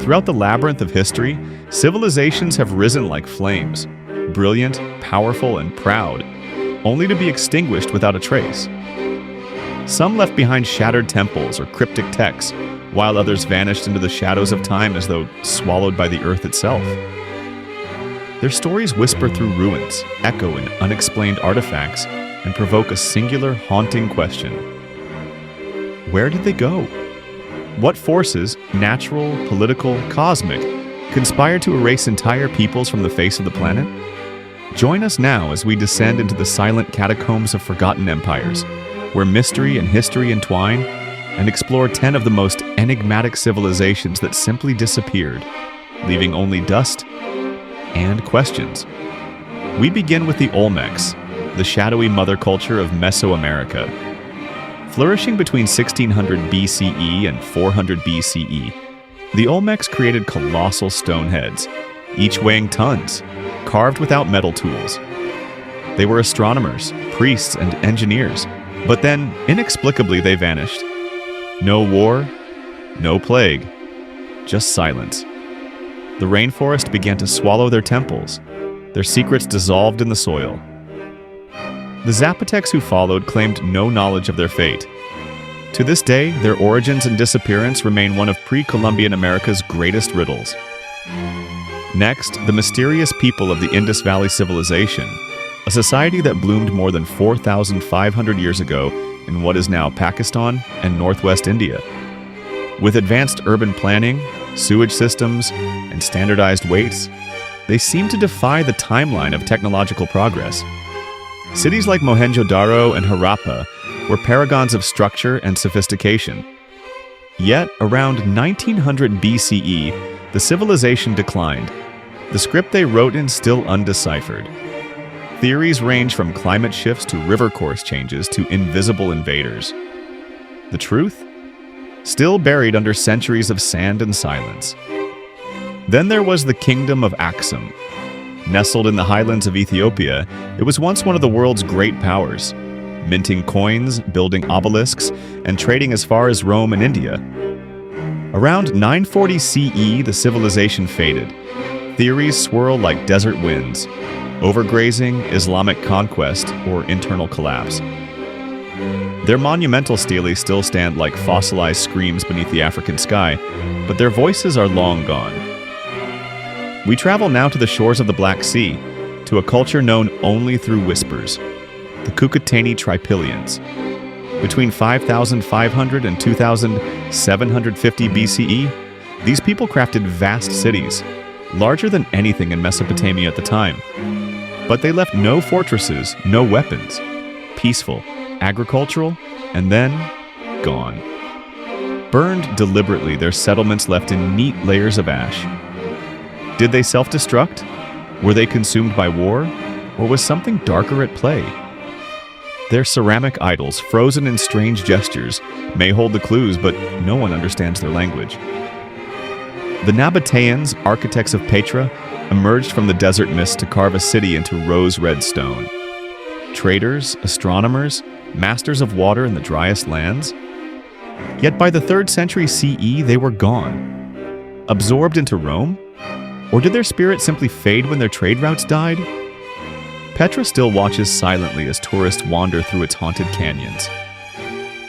Throughout the labyrinth of history, civilizations have risen like flames, brilliant, powerful, and proud, only to be extinguished without a trace. Some left behind shattered temples or cryptic texts, while others vanished into the shadows of time as though swallowed by the earth itself. Their stories whisper through ruins, echo in unexplained artifacts, and provoke a singular, haunting question. Where did they go? What forces, natural, political, cosmic, conspire to erase entire peoples from the face of the planet? Join us now as we descend into the silent catacombs of forgotten empires, where mystery and history entwine, and explore 10 of the most enigmatic civilizations that simply disappeared, leaving only dust and questions. We begin with the Olmecs, the shadowy mother culture of Mesoamerica. Flourishing between 1600 BCE and 400 BCE, the Olmecs created colossal stone heads, each weighing tons, carved without metal tools. They were astronomers, priests, and engineers, but then, inexplicably, they vanished. No war, no plague, just silence. The rainforest began to swallow their temples, their secrets dissolved in the soil. The Zapotecs who followed claimed no knowledge of their fate. To this day, their origins and disappearance remain one of pre-Columbian America's greatest riddles. Next, the mysterious people of the Indus Valley Civilization, a society that bloomed more than 4,500 years ago in what is now Pakistan and northwest India. With advanced urban planning, sewage systems, and standardized weights, they seem to defy the timeline of technological progress. Cities like Mohenjo-Daro and Harappa were paragons of structure and sophistication. Yet, around 1900 BCE, the civilization declined, the script they wrote in still undeciphered. Theories range from climate shifts to river course changes to invisible invaders. The truth? Still buried under centuries of sand and silence. Then there was the Kingdom of Aksum. Nestled in the highlands of Ethiopia, it was once one of the world's great powers, minting coins, building obelisks, and trading as far as Rome and India. Around 940 CE, the civilization faded. Theories swirl like desert winds: overgrazing, Islamic conquest, or internal collapse. Their monumental stelae still stand like fossilized screams beneath the African sky, but their voices are long gone. We travel now to the shores of the Black Sea, to a culture known only through whispers, the Kukutani Tripillians. Between 5,500 and 2,750 BCE, these people crafted vast cities, larger than anything in Mesopotamia at the time. But they left no fortresses, no weapons. Peaceful, agricultural, and then gone. Burned deliberately, their settlements left in neat layers of ash. Did they self-destruct? Were they consumed by war? Or was something darker at play? Their ceramic idols, frozen in strange gestures, may hold the clues, but no one understands their language. The Nabateans, architects of Petra, emerged from the desert mist to carve a city into rose-red stone. Traders, astronomers, masters of water in the driest lands. Yet by the 3rd century CE, they were gone. Absorbed into Rome? Or did their spirit simply fade when their trade routes died? Petra still watches silently as tourists wander through its haunted canyons.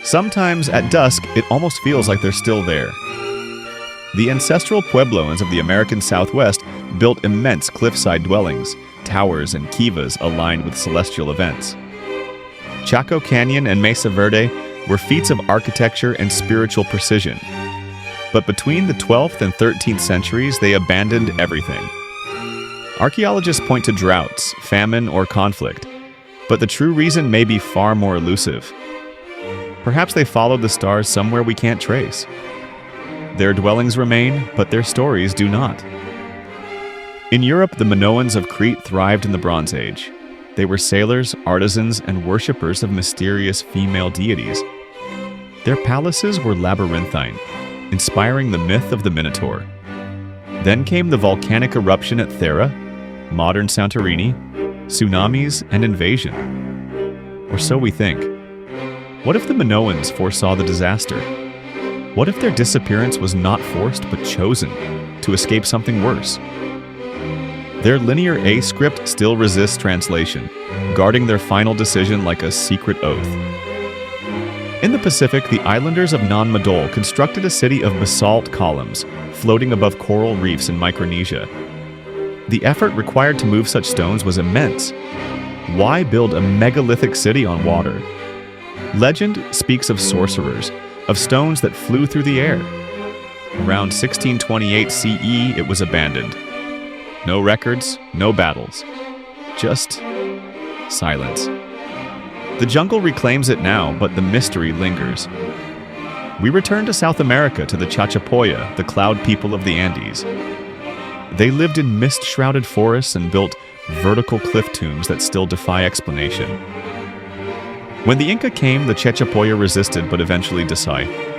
Sometimes, at dusk, it almost feels like they're still there. The ancestral Puebloans of the American Southwest built immense cliffside dwellings, towers, and kivas aligned with celestial events. Chaco Canyon and Mesa Verde were feats of architecture and spiritual precision. But between the 12th and 13th centuries, they abandoned everything. Archaeologists point to droughts, famine, or conflict, but the true reason may be far more elusive. Perhaps they followed the stars somewhere we can't trace. Their dwellings remain, but their stories do not. In Europe, the Minoans of Crete thrived in the Bronze Age. They were sailors, artisans, and worshippers of mysterious female deities. Their palaces were labyrinthine, inspiring the myth of the Minotaur. Then came the volcanic eruption at Thera, modern Santorini, tsunamis, and invasion. Or so we think. What if the Minoans foresaw the disaster? What if their disappearance was not forced but chosen? to escape something worse. Their linear A script still resists translation, guarding their final decision like a secret oath. In the Pacific, the islanders of Non-Madol constructed a city of basalt columns, floating above coral reefs in Micronesia. The effort required to move such stones was immense. Why build a megalithic city on water? Legend speaks of sorcerers, of stones that flew through the air. Around 1628 CE, it was abandoned. No records, no battles. Just silence. The jungle reclaims it now, but the mystery lingers. We return to South America, to the Chachapoya, the cloud people of the Andes. They lived in mist-shrouded forests and built vertical cliff tombs that still defy explanation. When the Inca came, the Chachapoya resisted but eventually decided.